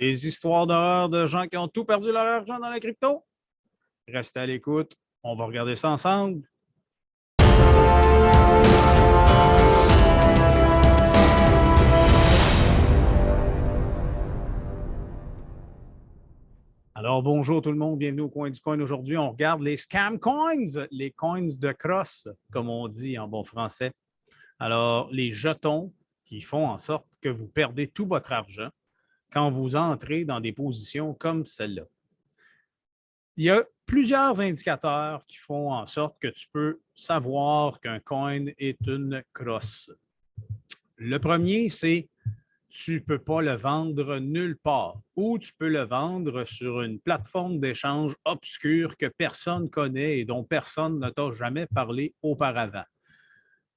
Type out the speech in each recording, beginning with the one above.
Des histoires d'horreur de gens qui ont tout perdu leur argent dans la crypto? Restez à l'écoute. On va regarder ça ensemble. Alors, bonjour tout le monde, bienvenue au Coin du Coin. Aujourd'hui, on regarde les scam coins, les coins de crosse, comme on dit en bon français. Alors, les jetons qui font en sorte que vous perdez tout votre argent quand vous entrez dans des positions comme celle-là. Il y a plusieurs indicateurs qui font en sorte que tu peux savoir qu'un coin est une crosse. Le premier, c'est tu ne peux pas le vendre nulle part ou tu peux le vendre sur une plateforme d'échange obscure que personne connaît et dont personne ne t'a jamais parlé auparavant.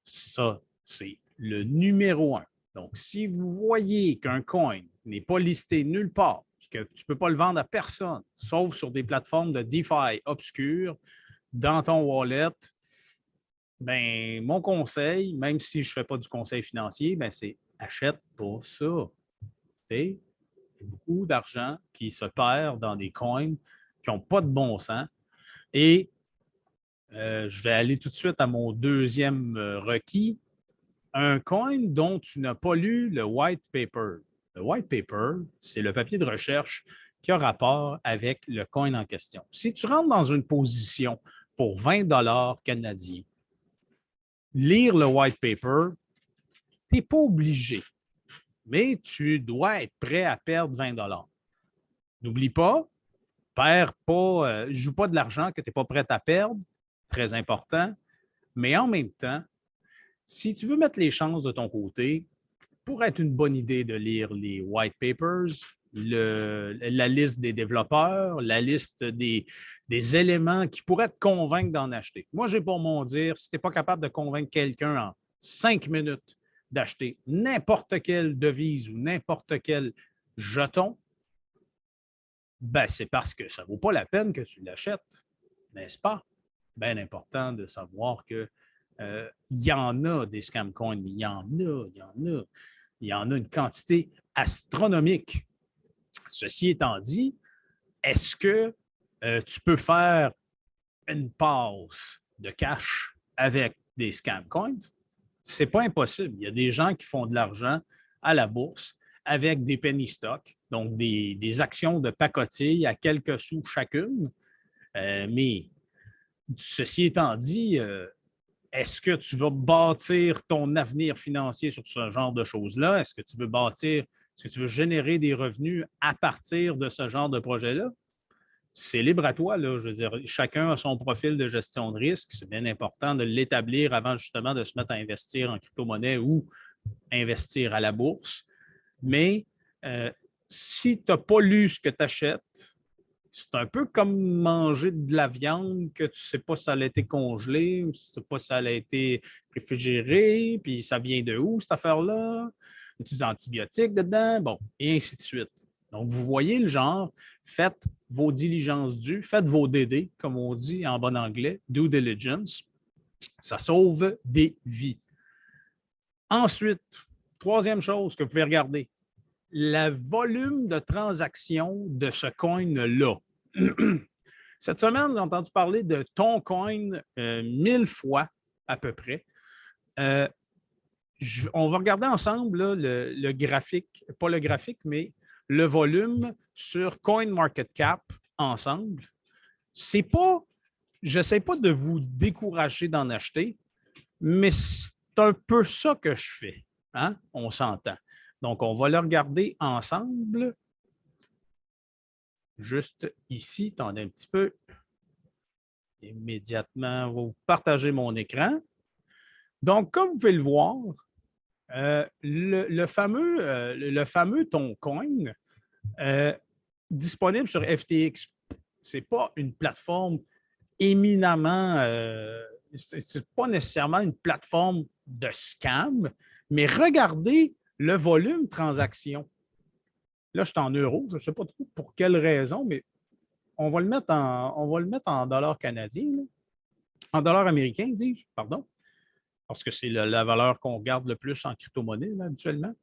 Ça, c'est le numéro un. Donc, si vous voyez qu'un coin n'est pas listé nulle part, que tu ne peux pas le vendre à personne, sauf sur des plateformes de DeFi obscures, dans ton wallet, ben, mon conseil, même si je ne fais pas du conseil financier, ben, c'est achète pas ça. C'est beaucoup d'argent qui se perd dans des coins qui n'ont pas de bon sens. Et je vais aller tout de suite à mon deuxième requis. Un coin dont tu n'as pas lu le white paper. Le white paper, c'est le papier de recherche qui a rapport avec le coin en question. Si tu rentres dans une position pour 20 $ canadiens, lire le white paper, tu n'es pas obligé, mais tu dois être prêt à perdre 20 $. N'oublie pas, perds pas, joue pas de l'argent que tu n'es pas prêt à perdre, très important, mais en même temps, si tu veux mettre les chances de ton côté, pourrait être une bonne idée de lire les white papers, la liste des développeurs, la liste des éléments qui pourraient te convaincre d'en acheter. Moi, j'ai pour mon dire, si tu n'es pas capable de convaincre quelqu'un en 5 minutes d'acheter n'importe quelle devise ou n'importe quel jeton, ben, c'est parce que ça ne vaut pas la peine que tu l'achètes, n'est-ce pas? Bien important de savoir que il y en a des scam coins, mais il y en a une quantité astronomique. Ceci étant dit, est-ce que tu peux faire une passe de cash avec des scam coins? Ce n'est pas impossible. Il y a des gens qui font de l'argent à la bourse avec des penny stocks, donc des actions de pacotille à quelques sous chacune. Mais ceci étant dit, est-ce que tu vas bâtir ton avenir financier sur ce genre de choses-là? Est-ce que tu veux générer des revenus à partir de ce genre de projet-là? C'est libre à toi, là. Je veux dire, chacun a son profil de gestion de risque. C'est bien important de l'établir avant justement de se mettre à investir en crypto-monnaie ou investir à la bourse. Mais si tu n'as pas lu ce que tu achètes, c'est un peu comme manger de la viande que tu ne sais pas si ça a été congelé, ou tu ne sais pas si ça a été réfrigéré, puis ça vient de où, cette affaire-là? Y a-t-il des antibiotiques dedans? Bon, et ainsi de suite. Donc, vous voyez le genre, faites vos diligences dues, faites vos DD, comme on dit en bon anglais, due diligence. Ça sauve des vies. Ensuite, troisième chose que vous pouvez regarder, le volume de transactions de ce coin-là. Cette semaine, j'ai entendu parler de ton coin 1000 fois à peu près. On va regarder ensemble là, le graphique, pas le graphique, mais le volume sur CoinMarketCap ensemble. C'est pas, je n'essaie pas de vous décourager d'en acheter, mais c'est un peu ça que je fais. Hein? On s'entend. Donc, on va le regarder ensemble. Juste ici, attendez un petit peu. Immédiatement, on va vous partager mon écran. Donc, comme vous pouvez le voir, le fameux Toncoin disponible sur FTX, ce n'est pas une plateforme éminemment, c'est pas nécessairement une plateforme de scam, mais regardez le volume de transactions. Là, je suis en euros, je ne sais pas trop pour quelle raison, mais on va le mettre en dollars canadiens, là. En dollars américains, dis-je, pardon, parce que c'est la valeur qu'on garde le plus en crypto-monnaie là, habituellement.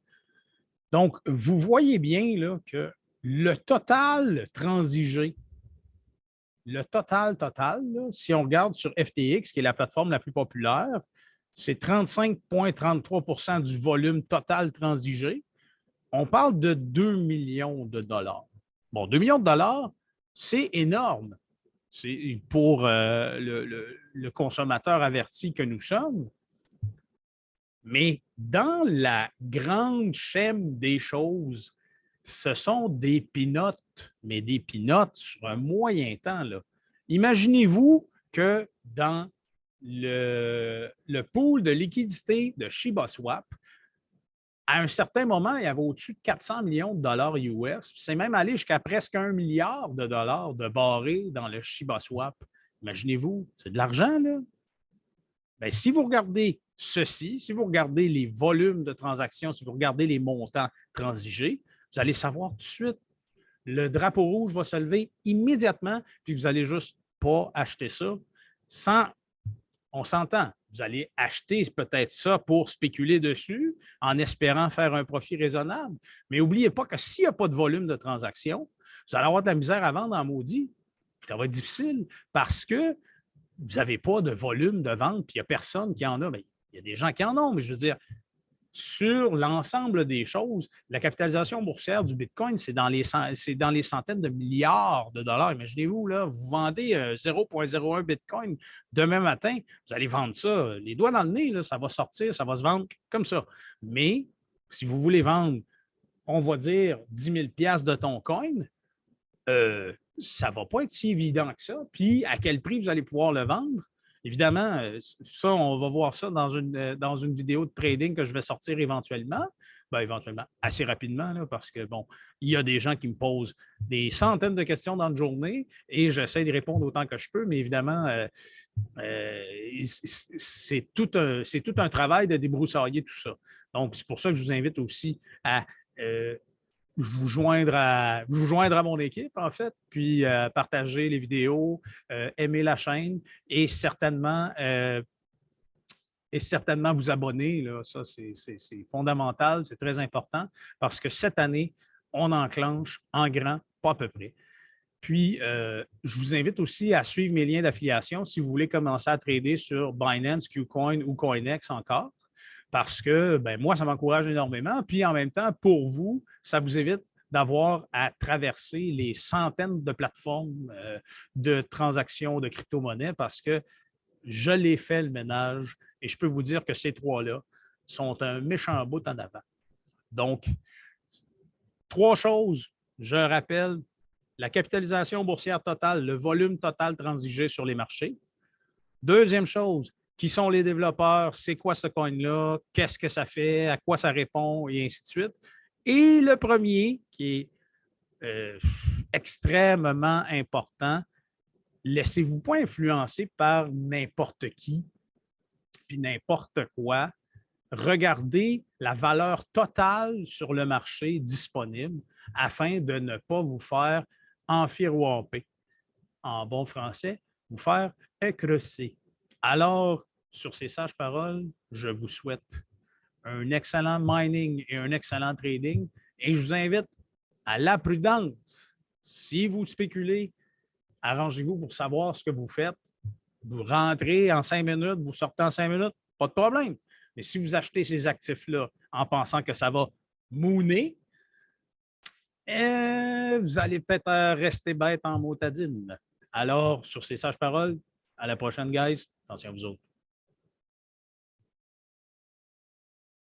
Donc, vous voyez bien là, que Le total transigé, le total, là, si on regarde sur FTX, qui est la plateforme la plus populaire, c'est 35,33 % du volume total transigé. On parle de 2 millions de dollars. Bon, 2 millions de dollars, c'est énorme. C'est pour le consommateur averti que nous sommes. Mais dans la grande chaîne des choses, ce sont des pinottes, mais des pinottes sur un moyen temps. Là. Imaginez-vous que dans le pool de liquidité de Shiba Swap, à un certain moment, il y avait au-dessus de 400 millions de dollars US. C'est même allé jusqu'à presque 1 milliard de dollars de barrés dans le Shiba Swap. Imaginez-vous, c'est de l'argent, là. Bien, si vous regardez ceci, si vous regardez les volumes de transactions, si vous regardez les montants transigés, vous allez savoir tout de suite, le drapeau rouge va se lever immédiatement, puis vous n'allez juste pas acheter ça sans, on s'entend, vous allez acheter peut-être ça pour spéculer dessus en espérant faire un profit raisonnable. Mais n'oubliez pas que s'il n'y a pas de volume de transactions, vous allez avoir de la misère à vendre en maudit. Ça va être difficile parce que vous n'avez pas de volume de vente, puis il n'y a personne qui en a. Bien, il y a des gens qui en ont, mais je veux dire, sur l'ensemble des choses, la capitalisation boursière du Bitcoin, c'est dans les centaines de milliards de dollars. Imaginez-vous, là, vous vendez 0,01 Bitcoin demain matin, vous allez vendre ça, les doigts dans le nez, là, ça va sortir, ça va se vendre comme ça. Mais si vous voulez vendre, on va dire, 10 000 $ de ton coin, ça ne va pas être si évident que ça. Puis, à quel prix vous allez pouvoir le vendre? Évidemment, ça, on va voir ça dans une vidéo de trading que je vais sortir éventuellement. Bien, éventuellement, assez rapidement, là, parce que, bon, il y a des gens qui me posent des centaines de questions dans une journée et j'essaie de répondre autant que je peux, mais évidemment, c'est tout un travail de débroussailler tout ça. Donc, c'est pour ça que je vous invite aussi à vous joindre à mon équipe, en fait, puis partager les vidéos, aimer la chaîne et certainement vous abonner. Là. Ça, c'est fondamental, c'est très important parce que cette année, on enclenche en grand, pas à peu près. Puis, je vous invite aussi à suivre mes liens d'affiliation si vous voulez commencer à trader sur Binance, KuCoin ou CoinEx encore parce que ben, moi, ça m'encourage énormément. Puis en même temps, pour vous, ça vous évite d'avoir à traverser les centaines de plateformes de transactions de crypto-monnaies parce que je l'ai fait le ménage et je peux vous dire que ces trois-là sont un méchant bout en avant. Donc, trois choses, je rappelle, la capitalisation boursière totale, le volume total transigé sur les marchés. Deuxième chose, qui sont les développeurs, c'est quoi ce coin-là, qu'est-ce que ça fait, à quoi ça répond, et ainsi de suite. Et le premier, qui est extrêmement important, laissez-vous pas influencer par n'importe qui, puis n'importe quoi. Regardez la valeur totale sur le marché disponible afin de ne pas vous faire enfirouamper. En bon français, vous faire écrasser. Alors, sur ces sages paroles, je vous souhaite un excellent mining et un excellent trading et je vous invite à la prudence. Si vous spéculez, arrangez-vous pour savoir ce que vous faites. Vous rentrez en 5 minutes, vous sortez en 5 minutes, pas de problème. Mais si vous achetez ces actifs-là en pensant que ça va mooner, vous allez peut-être rester bête en motadine. Alors, sur ces sages paroles, à la prochaine, guys. Attention à vous autres.